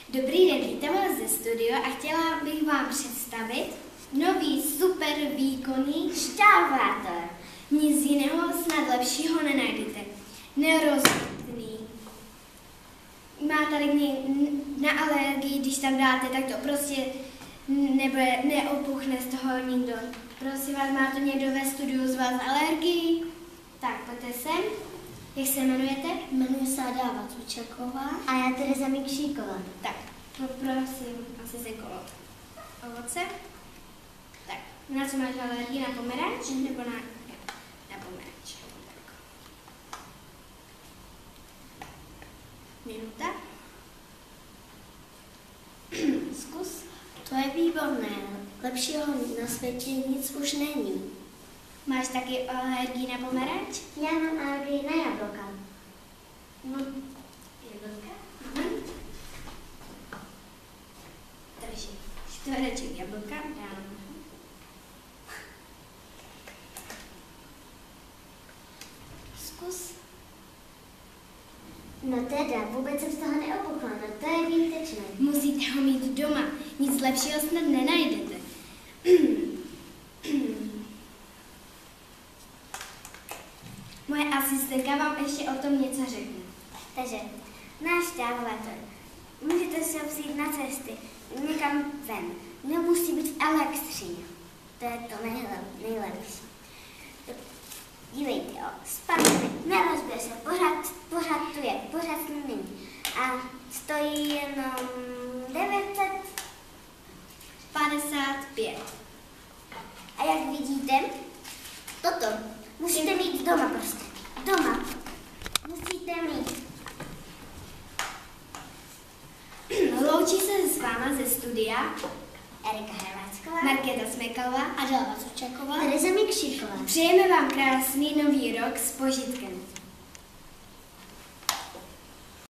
Dobrý den, vítám vás ze studia a chtěla bych vám představit nový super výkonný šťávátor. Nic jiného snad lepšího nenajdete. Nerozhodný. Má tady na alergii, když tam dáte, tak to prostě neopuchne z toho nikdo. Prosím vás, má to někdo ve studiu z vás alergii? Tak, pojďte sem. Jak se jmenujete? Jmenuji se Adáva Cučaková. A já Tereza Mikšíková. Tak, poprosím asi se kolo ovoce. Tak, na co máš alergii? Na pomeranč? Nebo na pomeranč. Tak. Minuta. Zkus. To je výborné. Lepšího na světě nic už není. Máš taky alergii na pomeranč? Já mám alergii na jablka. No, jablka? Takže čtvereček jablka dám. Zkus. No teda, vůbec jsem z toho neopuchla, no to je výtečné. Musíte ho mít doma, nic lepšího snad nenajdete. Moje asistentka vám ještě o tom něco řekne. Takže, náš šťávátor. Můžete si ho vzít na cesty, někam ven. Nemusí být v elektřině. To je to nejlepší. Dívejte, spadne, nerozbije se, pořád tu je, pořád s ním není. A stojí jenom 955. A jak vidíte, toto musíte mít doma prostě. Doma. Musíte mít. Loučí se s váma ze studia Erika Hrvácková, Markéta Smekalová Adáva Cučaková, Tereza Mikšíková. Přejeme vám krásný nový rok s požitkem.